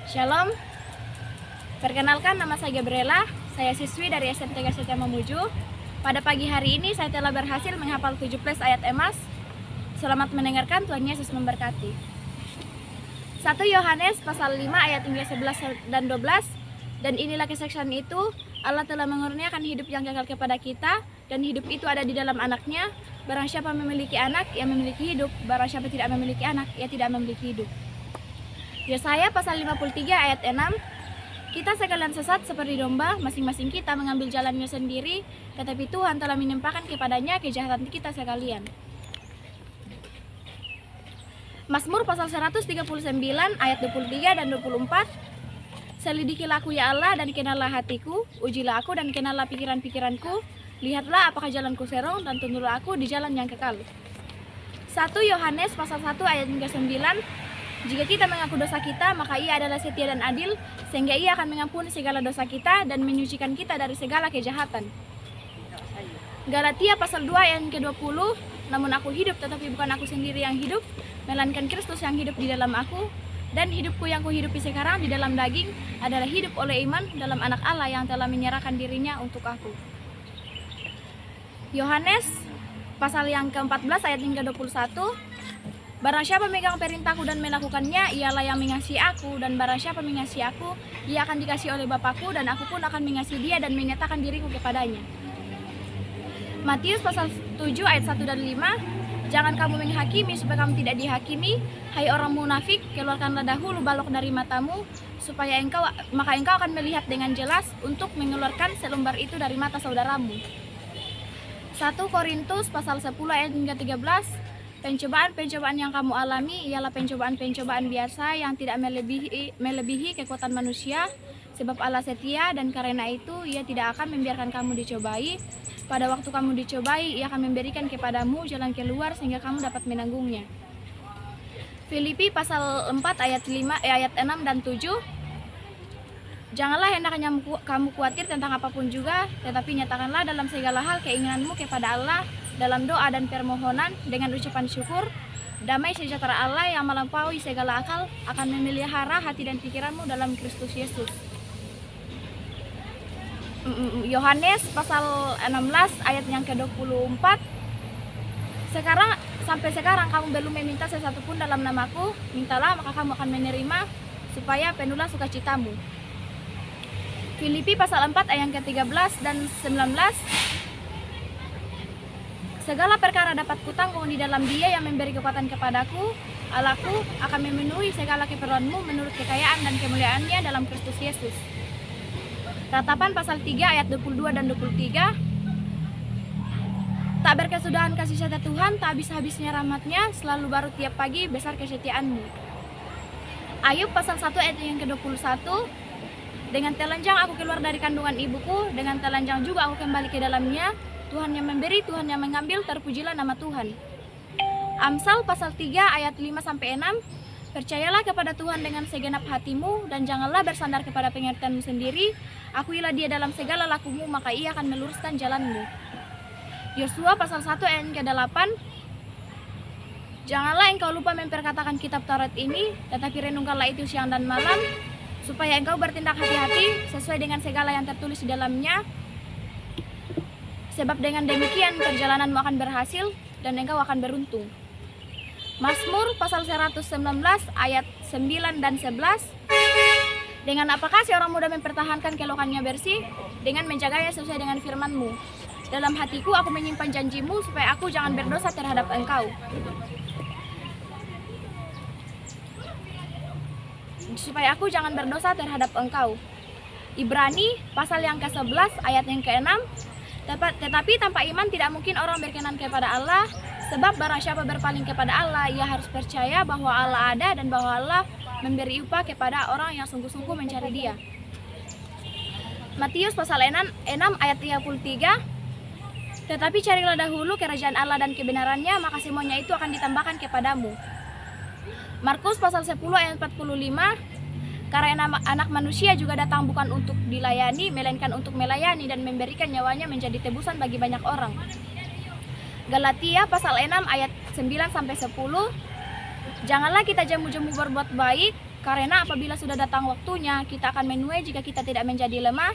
Shalom, perkenalkan nama saya Gabriela, saya siswi dari SMTK Setia Mamuju. Pada pagi hari ini saya telah berhasil menghafal 17 ayat emas. Selamat mendengarkan, Tuhan Yesus memberkati. 1 Yohanes pasal 5 ayat 11 dan 12. Dan inilah kesaksian itu, Allah telah mengurniakan hidup yang kekal kepada kita, dan hidup itu ada di dalam anaknya. Barang siapa memiliki anak, ia memiliki hidup. Barang siapa tidak memiliki anak, ia tidak memiliki hidup. Yesaya pasal 53 ayat 6. Kita sekalian sesat seperti domba, masing-masing kita mengambil jalannya sendiri, tetapi Tuhan telah menimpakan kepadanya kejahatan kita sekalian. Mazmur pasal 139 ayat 23 dan 24. Selidikilah aku ya Allah dan kenallah hatiku, ujilah aku dan kenallah pikiran-pikiranku, lihatlah apakah jalanku serong dan tuntunlah aku di jalan yang kekal. 1 Yohanes pasal 1 ayat 9. Jika kita mengaku dosa kita, maka ia adalah setia dan adil, sehingga ia akan mengampuni segala dosa kita dan menyucikan kita dari segala kejahatan. Galatia pasal 2 ayat ke-20. Namun aku hidup, tetapi bukan aku sendiri yang hidup, melainkan Kristus yang hidup di dalam aku. Dan hidupku yang kuhidupi sekarang di dalam daging adalah hidup oleh iman dalam anak Allah yang telah menyerahkan dirinya untuk aku. Yohanes pasal yang ke-14 ayat yang ke-21. Barang siapa memegang perintahku dan melakukannya, ialah yang mengasihi aku, dan barang siapa mengasihi aku, ia akan dikasihi oleh Bapakku, dan aku pun akan mengasihi dia dan menyatakan diriku kepadanya. Matius pasal 7 ayat 1 dan 5. Jangan kamu menghakimi supaya kamu tidak dihakimi. Hai orang munafik, keluarkanlah dahulu balok dari matamu, maka engkau akan melihat dengan jelas untuk mengeluarkan selembar itu dari mata saudaramu. 1 Korintus pasal 10 ayat 13. Pencobaan-pencobaan yang kamu alami ialah pencobaan-pencobaan biasa yang tidak melebihi kekuatan manusia, sebab Allah setia dan karena itu ia tidak akan membiarkan kamu dicobai. Pada waktu kamu dicobai, ia akan memberikan kepadamu jalan keluar sehingga kamu dapat menanggungnya. Filipi pasal 4 ayat 6 dan 7. Janganlah hendaknya kamu khawatir tentang apapun juga, tetapi nyatakanlah dalam segala hal keinginanmu kepada Allah dalam doa dan permohonan dengan ucapan syukur. Damai sejahtera Allah yang melampaui segala akal akan memelihara hati dan pikiranmu dalam Kristus Yesus. Yohanes pasal 16 ayat yang ke-24. Sampai sekarang kamu belum meminta sesuatu pun dalam namaku, mintalah maka kamu akan menerima, supaya penuhlah sukacitamu. Filipi pasal 4 ayat ke-13 dan 19. Segala perkara dapat kutanggung di dalam Dia yang memberi kekuatan kepadaku. Allahku akan memenuhi segala keperluanmu menurut kekayaan dan kemuliaannya dalam Kristus Yesus. Ratapan pasal 3 ayat 22 dan 23. Tak berkesudahan kasih setia Tuhan, tak habis-habisnya rahmatnya, selalu baru tiap pagi, besar kesetiaanmu. Ayub pasal 1 ayat yang ke-21. Dengan telanjang aku keluar dari kandungan ibuku, dengan telanjang juga aku kembali ke dalamnya. Tuhan yang memberi, Tuhan yang mengambil, terpujilah nama Tuhan. Amsal pasal 3 ayat 5-6. Percayalah kepada Tuhan dengan segenap hatimu, dan janganlah bersandar kepada pengertianmu sendiri. Akuilah Dia dalam segala lakumu, maka Ia akan meluruskan jalanmu. Yosua pasal 1 ayat ke-8. Janganlah engkau lupa memperkatakan kitab Taurat ini, tetapi renungkanlah itu siang dan malam, supaya engkau bertindak hati-hati sesuai dengan segala yang tertulis di dalamnya. Sebab dengan demikian perjalananmu akan berhasil dan engkau akan beruntung. Mazmur pasal 119 ayat 9 dan 11. Dengan apakah seorang muda mempertahankan kelokannya bersih? Dengan menjaganya sesuai dengan firman-Mu. Dalam hatiku aku menyimpan janji-Mu supaya aku jangan berdosa terhadap engkau. Supaya aku jangan berdosa terhadap engkau. Ibrani pasal yang ke-11 ayat yang ke-6. Tetapi tanpa iman tidak mungkin orang berkenan kepada Allah, sebab barang siapa berpaling kepada Allah, ia harus percaya bahwa Allah ada dan bahwa Allah memberi upah kepada orang yang sungguh-sungguh mencari Dia. Matius pasal 6 ayat 33. Tetapi carilah dahulu kerajaan Allah dan kebenarannya, maka semuanya itu akan ditambahkan kepadamu. Markus pasal 10 ayat 45. Karena anak manusia juga datang bukan untuk dilayani, melainkan untuk melayani dan memberikan nyawanya menjadi tebusan bagi banyak orang. Galatia pasal 6 ayat 9-10. Janganlah kita jemu-jemu berbuat baik, Karena apabila sudah datang waktunya, kita akan menuai jika kita tidak menjadi lemah.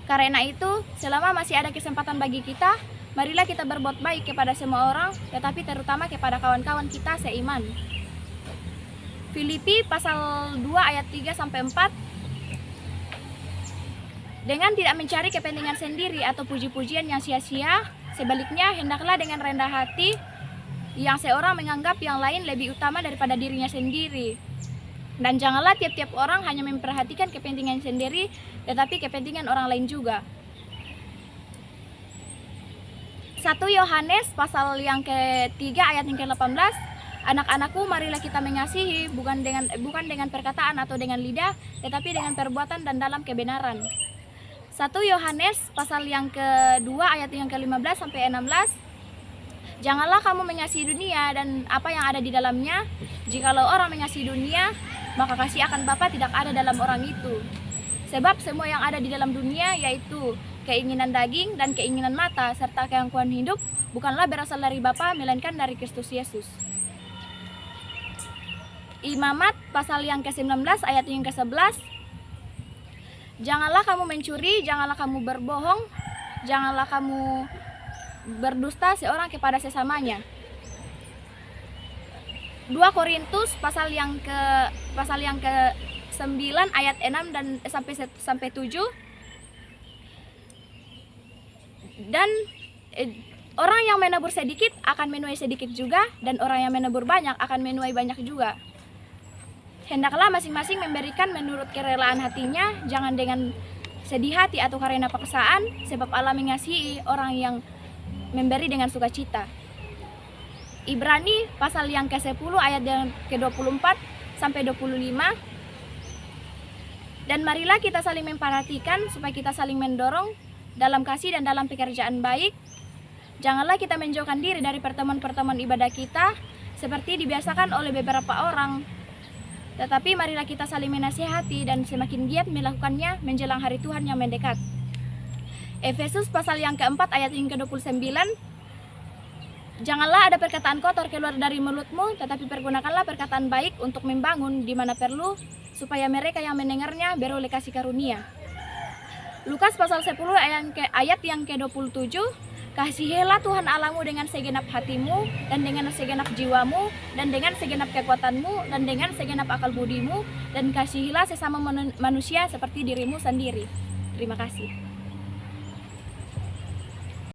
Karena itu, selama masih ada kesempatan bagi kita, marilah kita berbuat baik kepada semua orang, tetapi terutama kepada kawan-kawan kita seiman. Filipi pasal 2 ayat 3-4. Dengan tidak mencari kepentingan sendiri atau puji-pujian yang sia-sia, sebaliknya hendaklah dengan rendah hati yang seorang menganggap yang lain lebih utama daripada dirinya sendiri. Dan janganlah tiap-tiap orang hanya memperhatikan kepentingan sendiri, tetapi kepentingan orang lain juga. 1 Yohanes pasal yang ketiga ayat yang ke-18. Anak-anakku, marilah kita mengasihi bukan dengan perkataan atau dengan lidah, tetapi dengan perbuatan dan dalam kebenaran. 1 Yohanes pasal yang kedua ayat yang ke-15 sampai 16. Janganlah kamu mengasihi dunia dan apa yang ada di dalamnya. Jikalau orang mengasihi dunia, maka kasih akan Bapa tidak ada dalam orang itu. Sebab semua yang ada di dalam dunia, yaitu keinginan daging dan keinginan mata serta keangkuhan hidup, bukanlah berasal dari Bapa, melainkan dari Kristus Yesus. Imamat pasal yang ke-19 ayat yang ke-11. Janganlah kamu mencuri, janganlah kamu berbohong, janganlah kamu berdusta seorang kepada sesamanya. 2 Korintus pasal yang ke-9 ayat 6 dan sampai 7. Dan orang yang menabur sedikit akan menuai sedikit juga, dan orang yang menabur banyak akan menuai banyak juga. Hendaklah masing-masing memberikan menurut kerelaan hatinya, jangan dengan sedih hati atau karena paksaan, sebab Allah mengasihi orang yang memberi dengan sukacita. Ibrani pasal yang ke-10 ayat yang ke-24 sampai 25. Dan marilah kita saling memperhatikan supaya kita saling mendorong dalam kasih dan dalam pekerjaan baik. Janganlah kita menjauhkan diri dari pertemuan-pertemuan ibadah kita seperti dibiasakan oleh beberapa orang, tetapi marilah kita saling menasihati dan semakin giat melakukannya menjelang hari Tuhan yang mendekat. Efesus pasal yang keempat ayat yang ke-29. Janganlah ada perkataan kotor keluar dari mulutmu, tetapi pergunakanlah perkataan baik untuk membangun di mana perlu, supaya mereka yang mendengarnya beroleh kasih karunia. Lukas pasal 10 ayat yang ke-27. Kasihilah Tuhan Allahmu dengan segenap hatimu, dan dengan segenap jiwamu, dan dengan segenap kekuatanmu, dan dengan segenap akal budimu, dan kasihilah sesama manusia seperti dirimu sendiri. Terima kasih.